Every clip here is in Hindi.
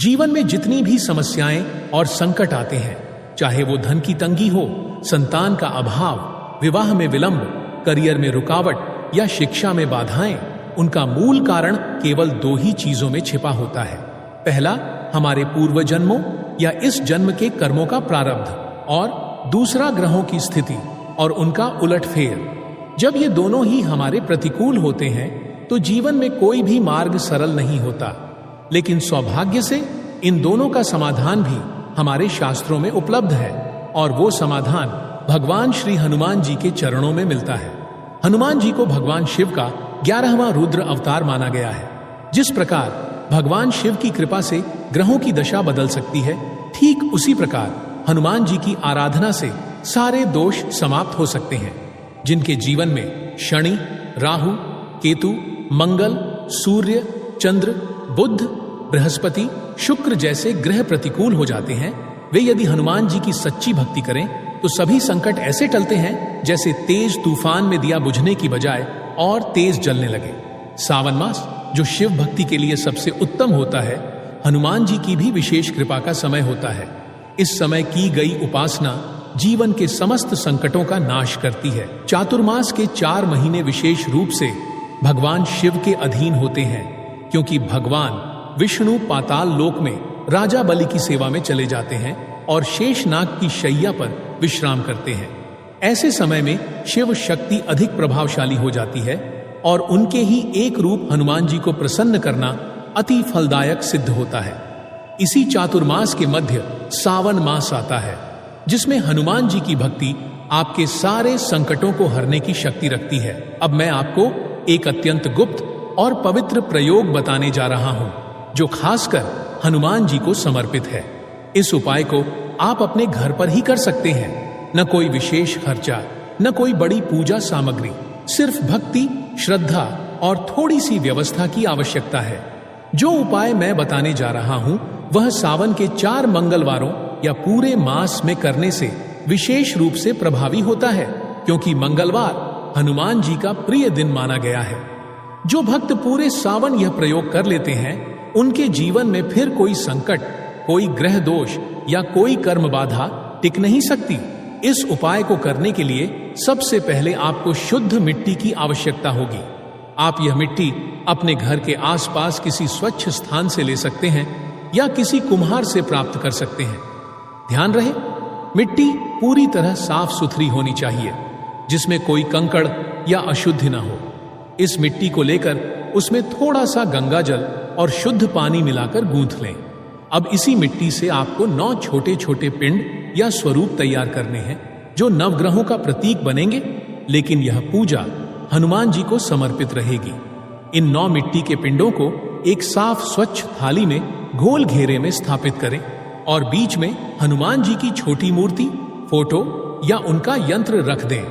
जीवन में जितनी भी समस्याएं और संकट आते हैं, चाहे वो धन की तंगी हो, संतान का अभाव, विवाह में विलंब, करियर में रुकावट या शिक्षा में बाधाएं, उनका मूल कारण केवल दो ही चीजों में छिपा होता है। पहला, हमारे पूर्व जन्मों या इस जन्म के कर्मों का प्रारब्ध, और दूसरा ग्रहों की स्थिति और उनका उलटफेर। जब ये दोनों ही हमारे प्रतिकूल होते हैं तो जीवन में कोई भी मार्ग सरल नहीं होता, लेकिन सौभाग्य से इन दोनों का समाधान भी हमारे शास्त्रों में उपलब्ध है, और वो समाधान भगवान श्री हनुमान जी के चरणों में मिलता है। हनुमान जी को भगवान शिव का 11वां रुद्र अवतार माना गया है। जिस प्रकार भगवान शिव की कृपा से ग्रहों की दशा बदल सकती है, ठीक उसी प्रकार हनुमान जी की आराधना से सारे दोष समाप्त हो सकते हैं। जिनके जीवन में शनि, राहु, केतु, मंगल, सूर्य, चंद्र, बुध, बृहस्पति, शुक्र जैसे ग्रह प्रतिकूल हो जाते हैं, वे यदि हनुमान जी की सच्ची भक्ति करें तो सभी संकट ऐसे टलते हैं जैसे तेज तूफान में दिया बुझने की बजाय और तेज जलने लगे। सावन मास, जो शिव भक्ति के लिए सबसे उत्तम होता है, हनुमान जी की भी विशेष कृपा का समय होता है। इस समय की गई उपासना जीवन के समस्त संकटों का नाश करती है। चातुर्मास के 4 महीने विशेष रूप से भगवान शिव के अधीन होते हैं, क्योंकि भगवान विष्णु पाताल लोक में राजा बलि की सेवा में चले जाते हैं और शेषनाग की शैया पर विश्राम करते हैं। ऐसे समय में शिव शक्ति अधिक प्रभावशाली हो जाती है और उनके ही एक रूप हनुमान जी को प्रसन्न करना अति फलदायक सिद्ध होता है। इसी चातुर्मास के मध्य सावन मास आता है, जिसमें हनुमान जी की भक्ति आपके सारे संकटों को हरने की शक्ति रखती है। अब मैं आपको एक अत्यंत गुप्त और पवित्र प्रयोग बताने जा रहा हूं, जो खासकर हनुमान जी को समर्पित है। इस उपाय को आप अपने घर पर ही कर सकते हैं। न कोई विशेष खर्चा, न कोई बड़ी पूजा सामग्री, सिर्फ भक्ति, श्रद्धा और थोड़ी सी व्यवस्था की आवश्यकता है। जो उपाय मैं बताने जा रहा हूं वह सावन के 4 मंगलवारों या पूरे मास में करने से विशेष रूप से प्रभावी होता है, क्योंकि मंगलवार हनुमान जी का प्रिय दिन माना गया है। जो भक्त पूरे सावन यह प्रयोग कर लेते हैं, उनके जीवन में फिर कोई संकट, कोई ग्रह दोष या कोई कर्म बाधा टिक नहीं सकती। इस उपाय को करने के लिए सबसे पहले आपको शुद्ध मिट्टी की आवश्यकता होगी। आप यह मिट्टी अपने घर के आसपास किसी स्वच्छ स्थान से ले सकते हैं या किसी कुम्हार से प्राप्त कर सकते हैं। ध्यान रहे, मिट्टी पूरी तरह साफ सुथरी होनी चाहिए, जिसमें कोई कंकड़ या अशुद्धि न हो। इस मिट्टी को लेकर उसमें थोड़ा सा गंगा जल और शुद्ध पानी मिलाकर गूंथ लें। अब इसी मिट्टी से आपको 9 छोटे छोटे पिंड या स्वरूप तैयार करने हैं, जो नवग्रहों का प्रतीक बनेंगे, लेकिन यह पूजा हनुमान जी को समर्पित रहेगी। इन 9 मिट्टी के पिंडों को एक साफ स्वच्छ थाली में गोल घेरे में स्थापित करें और बीच में हनुमान जी की छोटी मूर्ति, फोटो या उनका यंत्र रख दें।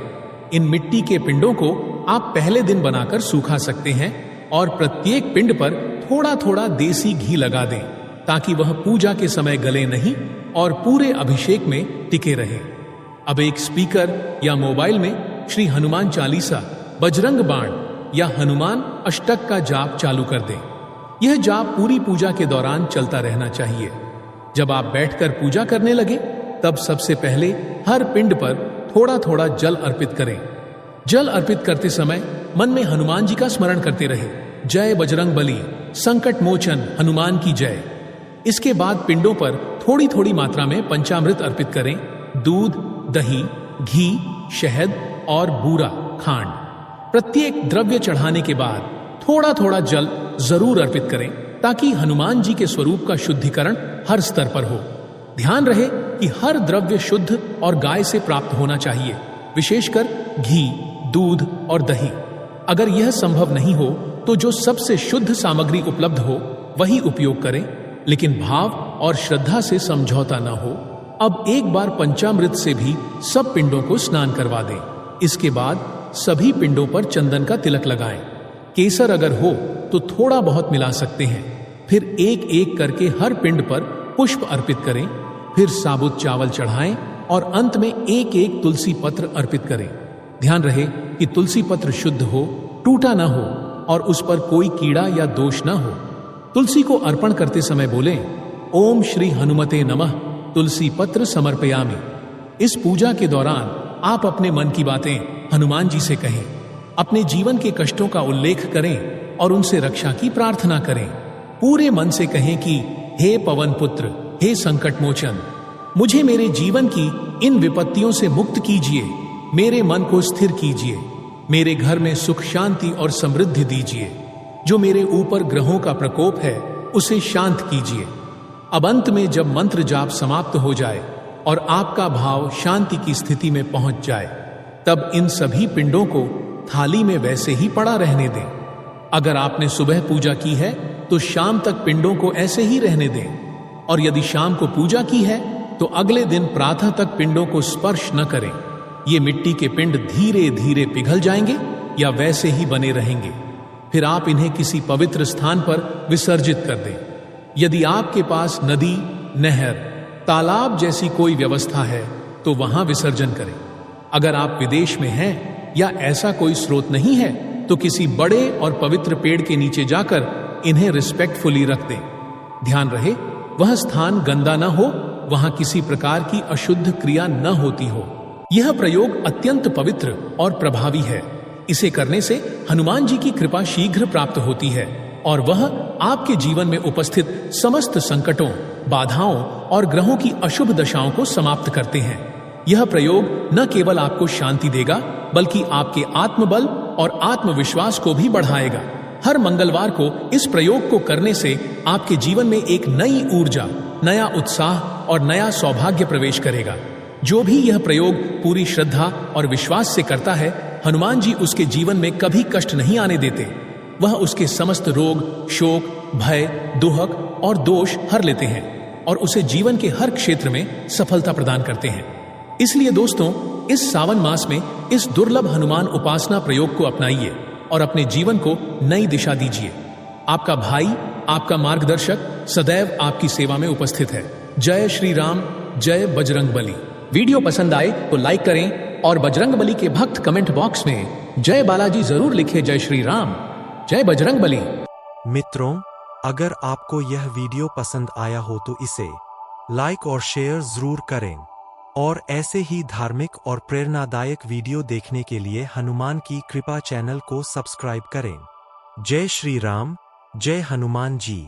इन मिट्टी के पिंडों को आप पहले दिन बनाकर सूखा सकते हैं और प्रत्येक पिंड पर थोड़ा थोड़ा देसी घी लगा दें, ताकि वह पूजा के समय गले नहीं और पूरे अभिषेक में टिके रहे। अब एक स्पीकर या मोबाइल में श्री हनुमान चालीसा, बजरंग बाण या हनुमान अष्टक का जाप चालू कर दें। यह जाप पूरी पूजा के दौरान चलता रहना चाहिए। जब आप बैठकर पूजा करने लगे, तब सबसे पहले हर पिंड पर थोड़ा थोड़ा जल अर्पित करें। जल अर्पित करते समय मन में हनुमान जी का स्मरण करते रहे, जय बजरंग बली, संकट मोचन हनुमान की जय। इसके बाद पिंडों पर थोड़ी थोड़ी मात्रा में पंचामृत अर्पित करें। दूध, दही, घी, शहद और बूरा खांड। प्रत्येक द्रव्य चढ़ाने के बाद थोड़ा थोड़ा जल जरूर अर्पित करें, ताकि हनुमान जी के स्वरूप का शुद्धिकरण हर स्तर पर हो। ध्यान रहे कि हर द्रव्य शुद्ध और गाय से प्राप्त होना चाहिए, विशेषकर घी, दूध और दही। अगर यह संभव नहीं हो तो जो सबसे शुद्ध सामग्री उपलब्ध हो वही उपयोग करें, लेकिन भाव और श्रद्धा से समझौता न हो। अब एक बार पंचामृत से भी सब पिंडों को स्नान करवा दें। इसके बाद सभी पिंडों पर चंदन का तिलक लगाएं। केसर अगर हो तो थोड़ा बहुत मिला सकते हैं। फिर एक एक करके हर पिंड पर पुष्प अर्पित करें। फिर साबुत चावल चढ़ाएं और अंत में एक एक तुलसी पत्र अर्पित करें। ध्यान रहे कि तुलसी पत्र शुद्ध हो, टूटा ना हो और उस पर कोई कीड़ा या दोष ना हो। तुलसी को अर्पण करते समय बोलें, ओम श्री हनुमते नमः तुलसी पत्र समर्पयामि। इस पूजा के दौरान आप अपने मन की बातें हनुमान जी से कहें, अपने जीवन के कष्टों का उल्लेख करें और उनसे रक्षा की प्रार्थना करें। पूरे मन से कहें कि हे पवन पुत्र, हे संकट मोचन, मुझे मेरे जीवन की इन विपत्तियों से मुक्त कीजिए, मेरे मन को स्थिर कीजिए, मेरे घर में सुख शांति और समृद्धि दीजिए, जो मेरे ऊपर ग्रहों का प्रकोप है उसे शांत कीजिए। अब अंत में जब मंत्र जाप समाप्त हो जाए और आपका भाव शांति की स्थिति में पहुंच जाए, तब इन सभी पिंडों को थाली में वैसे ही पड़ा रहने दें। अगर आपने सुबह पूजा की है तो शाम तक पिंडों को ऐसे ही रहने दें, और यदि शाम को पूजा की है तो अगले दिन प्रातः तक पिंडों को स्पर्श न करें। ये मिट्टी के पिंड धीरे धीरे पिघल जाएंगे या वैसे ही बने रहेंगे। फिर आप इन्हें किसी पवित्र स्थान पर विसर्जित कर दें। यदि आपके पास नदी, नहर, तालाब जैसी कोई व्यवस्था है तो वहां विसर्जन करें। अगर आप विदेश में हैं या ऐसा कोई स्रोत नहीं है तो किसी बड़े और पवित्र पेड़ के नीचे जाकर इन्हें रिस्पेक्टफुली रख दें। ध्यान रहे वह स्थान गंदा न हो, वहां किसी प्रकार की अशुद्ध क्रिया न होती हो। यह प्रयोग अत्यंत पवित्र और प्रभावी है। इसे करने से हनुमान जी की कृपा शीघ्र प्राप्त होती है और वह आपके जीवन में उपस्थित समस्त संकटों, बाधाओं और ग्रहों की अशुभ दशाओं को समाप्त करते हैं। यह प्रयोग न केवल आपको शांति देगा बल्कि आपके आत्मबल और आत्मविश्वास को भी बढ़ाएगा। हर मंगलवार को इस प्रयोग को करने से आपके जीवन में एक नई ऊर्जा, नया उत्साह और नया सौभाग्य प्रवेश करेगा। जो भी यह प्रयोग पूरी श्रद्धा और विश्वास से करता है, हनुमान जी उसके जीवन में कभी कष्ट नहीं आने देते। वह उसके समस्त रोग, शोक, भय, दुहक और दोष हर लेते हैं और उसे जीवन के हर क्षेत्र में सफलता प्रदान करते हैं। इसलिए दोस्तों, इस सावन मास में इस दुर्लभ हनुमान उपासना प्रयोग को अपनाइए और अपने जीवन को नई दिशा दीजिए। आपका भाई, आपका मार्गदर्शक सदैव आपकी सेवा में उपस्थित है। जय श्री राम, जय बजरंगबली। वीडियो पसंद आए तो लाइक करें और बजरंगबली के भक्त कमेंट बॉक्स में जय बालाजी जरूर लिखें। जय श्री राम, जय बजरंगबली। मित्रों, अगर आपको यह वीडियो पसंद आया हो तो इसे लाइक और शेयर जरूर करें और ऐसे ही धार्मिक और प्रेरणादायक वीडियो देखने के लिए हनुमान की कृपा चैनल को सब्सक्राइब करें। जय श्री राम, जय हनुमान जी।